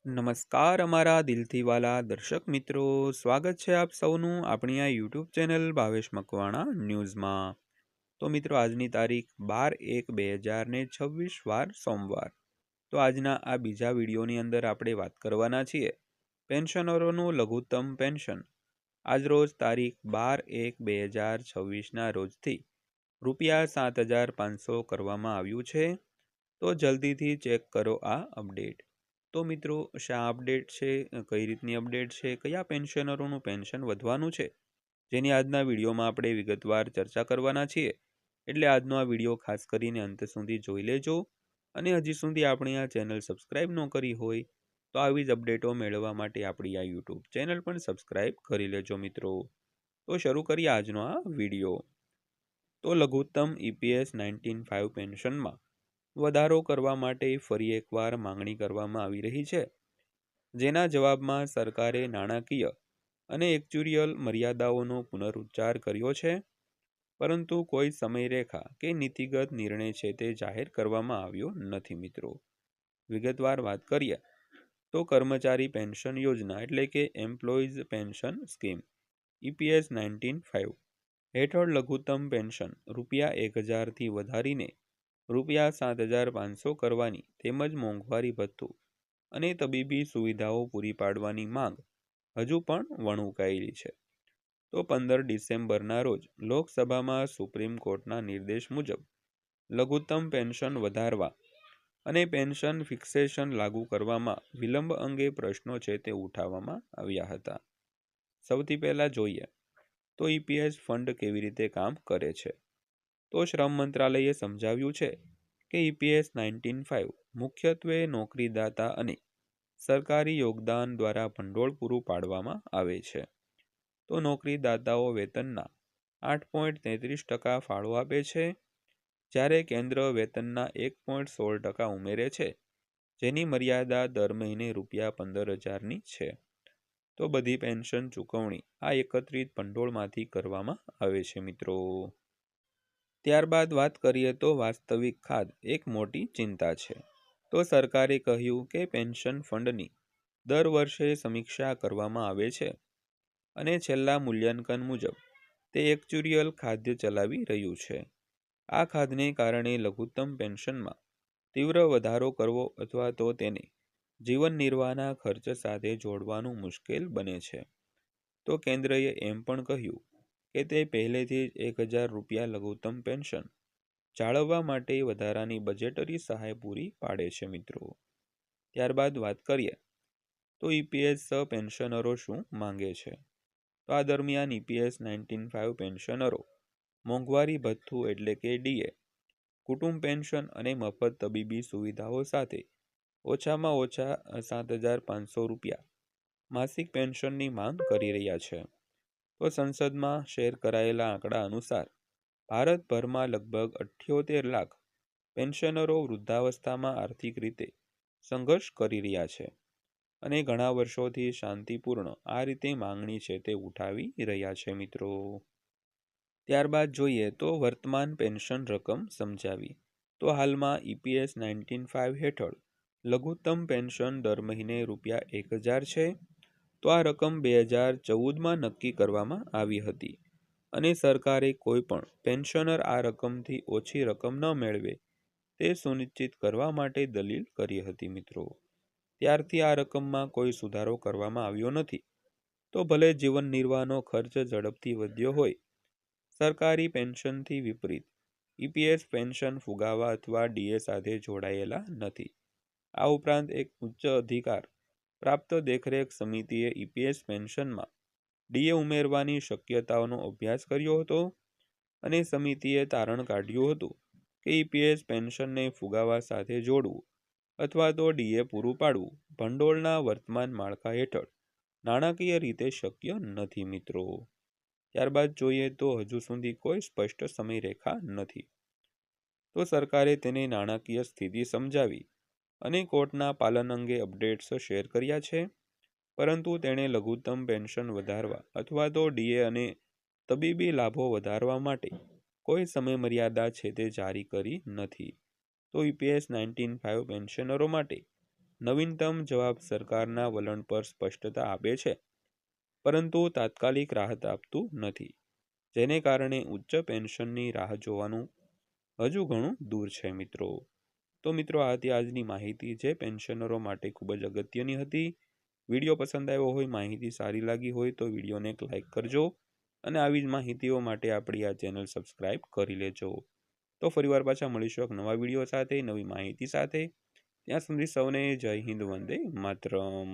નમસ્કાર અમારા દિલથી વાલા દર્શક મિત્રો, સ્વાગત છે આપ સૌનું આપણી આ યુટ્યુબ ચેનલ ભાવેશ મકવાણા ન્યૂઝમાં। તો મિત્રો, આજની તારીખ 12/1/2026 વાર સોમવાર। તો આજના આ બીજા વિડીયોની અંદર આપણે વાત કરવાના છીએ પેન્શનરોનું લઘુત્તમ પેન્શન આજરોજ તારીખ 12/1/2026ના રોજથી ₹7,500 કરવામાં આવ્યું છે। તો જલ્દીથી ચેક કરો આ અપડેટ। તો મિત્રો, શા અપડેટ છે, કઈ રીતની અપડેટ છે, કયા પેન્શનરોનું પેન્શન વધવાનું છે, જેની આજના વિડીયોમાં આપણે વિગતવાર ચર્ચા કરવાના છીએ। એટલે આજનો આ વિડીયો ખાસ કરીને અંત સુધી જોઈ લેજો। અને હજી સુધી આપણી આ ચેનલ સબસ્ક્રાઇબ ન કરી હોય તો આવી જ અપડેટો મેળવવા માટે આપણી આ યુટ્યુબ ચેનલ પણ સબસ્ક્રાઇબ કરી લેજો મિત્રો। તો શરૂ કરીએ આજનો આ વિડીયો। તો લઘુત્તમ EPS 19/5 પેન્શનમાં વધારો કરવા માટે ફરી એકવાર માંગણી કરવામાં આવી રહી છે, જેના જવાબમાં સરકારે નાણાકીય અને એક્ચ્યુરિયલ મર્યાદાઓનો પુનરુચ્ચાર કર્યો છે, પરંતુ કોઈ સમયરેખા કે નીતિગત નિર્ણય છે તે જાહેર કરવામાં આવ્યો નથી મિત્રો। વિગતવાર વાત કરીએ તો કર્મચારી પેન્શન યોજના એટલે કે એમ્પ્લોઈઝ પેન્શન સ્કીમ EPS 19/5 હેઠળ લઘુત્તમ પેન્શન ₹1,000થી વધારીને ₹7,500 કરવાની તેમજ મોંઘવારી ભથ્થું અને તબીબી સુવિધાઓ પૂરી પાડવાની માંગ હજુ પણ વણુકાયેલી છે। તો 15 ડિસેમ્બરના રોજ લોકસભામાં સુપ્રીમ કોર્ટના નિર્દેશ મુજબ લઘુત્તમ પેન્શન વધારવા અને પેન્શન ફિક્સેશન લાગુ કરવામાં વિલંબ અંગે પ્રશ્નો છે તે ઉઠાવવામાં આવ્યા હતા। સૌથી પહેલા જોઈએ તો EPS ફંડ કેવી રીતે કામ કરે છે। તો શ્રમ મંત્રાલયે સમજાવ્યું છે કે EPS 19/5 મુખ્યત્વે નોકરીદાતા અને સરકારી યોગદાન દ્વારા ભંડોળ પૂરું પાડવામાં આવે છે। તો નોકરીદાતાઓ વેતનના 8.33% ફાળો આપે છે, જ્યારે કેન્દ્ર વેતનના 1.16% ઉમેરે છે, જેની મર્યાદા દર મહિને ₹15,000ની છે। તો બધી પેન્શન ચૂકવણી આ એકત્રિત ભંડોળમાંથી કરવામાં આવે છે મિત્રો। ત્યારબાદ વાત કરીએ તો વાસ્તવિક ખાધ એક મોટી ચિંતા છે। તો સરકારે કહ્યું કે પેન્શન ફંડની દર વર્ષે સમીક્ષા કરવામાં આવે છે અને છેલ્લા મૂલ્યાંકન મુજબ તે એક્ચ્યુરિયલ ખાદ્ય ચલાવી રહ્યું છે। આ ખાધને કારણે લઘુત્તમ પેન્શનમાં તીવ્ર વધારો કરવો અથવા તો તેને જીવન નિર્વાહના ખર્ચ સાથે જોડવાનું મુશ્કેલ બને છે। તો કેન્દ્રએ એમ પણ કહ્યું કે તે પહેલેથી જ ₹1,000 લઘુત્તમ પેન્શન જાળવવા માટે વધારાની બજેટરી સહાય પૂરી પાડે છે મિત્રો। ત્યારબાદ વાત કરીએ તો EPS પેન્શનરો શું માંગે છે। તો આ દરમિયાન EPS 19/5 પેન્શનરો મોંઘવારી ભથ્થું એટલે કે DA, કુટુંબ પેન્શન અને મફત તબીબી સુવિધાઓ સાથે ઓછામાં ઓછા ₹7,500 માસિક પેન્શનની માંગ કરી રહ્યા છે। તો સંસદમાં શેર કરાયેલા આંકડા અનુસાર ભારતભરમાં લગભગ 78 લાખ પેન્શનરો વૃદ્ધાવસ્થામાં આર્થિક રીતે સંઘર્ષ કરી રહ્યા છે અને ઘણા વર્ષોથી શાંતિપૂર્ણ આ રીતે માંગણી છે તે ઉઠાવી રહ્યા છે મિત્રો। ત્યારબાદ જોઈએ તો વર્તમાન પેન્શન રકમ સમજાવી। તો હાલમાં EPS 19/5 હેઠળ લઘુત્તમ પેન્શન દર મહિને ₹1,000 છે। તો આ રકમ 2014માં નક્કી કરવામાં આવી હતી અને સરકારે કોઈ પણ પેન્શનર આ રકમથી ઓછી રકમ ન મેળવે તે સુનિશ્ચિત કરવા માટે દલીલ કરી હતી મિત્રો। ત્યારથી આ રકમમાં કોઈ સુધારો કરવામાં આવ્યો નથી। તો ભલે જીવન નિર્વાહનો ખર્ચ ઝડપથી વધ્યો હોય, સરકારી પેન્શનથી વિપરીત EPS પેન્શન ફુગાવા અથવા DA સાથે જોડાયેલા નથી। આ ઉપરાંત એક ઉચ્ચ અધિકાર પ્રાપ્ત દેખરેખ સમિતિએ EPS પેન્શનમાં DA ઉમેરવાની શક્યતાઓનો અભ્યાસ કર્યો હતો અને સમિતિએ તારણ કાઢ્યું હતું કે EPS પેન્શનને ફુગાવા સાથે જોડવું અથવા તો DA પૂરું પાડવું ભંડોળના વર્તમાન માળખા હેઠળ નાણાકીય રીતે શક્ય નથી મિત્રો। ત્યારબાદ જોઈએ તો હજુ સુધી કોઈ સ્પષ્ટ સમયરેખા નથી। તો સરકારે તેને નાણાકીય સ્થિતિ સમજાવી અને કોર્ટના પાલન અંગે અપડેટ્સ શેર કર્યા છે, પરંતુ તેણે લઘુત્તમ પેન્શન વધારવા અથવા તો DA અને તબીબી લાભો વધારવા માટે કોઈ સમયમર્યાદા છે તે જારી કરી નથી। તો EPS 19/5 પેન્શનરો માટે નવીનતમ જવાબ સરકારના વલણ પર સ્પષ્ટતા આપે છે, પરંતુ તાત્કાલિક રાહત આપતું નથી, જેને કારણે ઉચ્ચ પેન્શનની રાહ જોવાનું હજુ ઘણું દૂર છે મિત્રો. તો મિત્રો આ હતી આજની માહિતી, જે પેન્શનરો માટે ખૂબ જ અગત્યની હતી. વિડીયો પસંદ આવ્યો હોય, માહિતી સારી લાગી હોય તો વિડીયોને એક લાઇક કરજો અને આવી જ માહિતીઓ માટે આપણી આ ચેનલ સબસ્ક્રાઈબ કરી લેજો. તો ફરીવાર પાછા મળીશું એક નવા વિડીયો સાથે, નવી માહિતી સાથે. ત્યાં સુધી સૌને જય હિન્દ, વંદે માતરમ.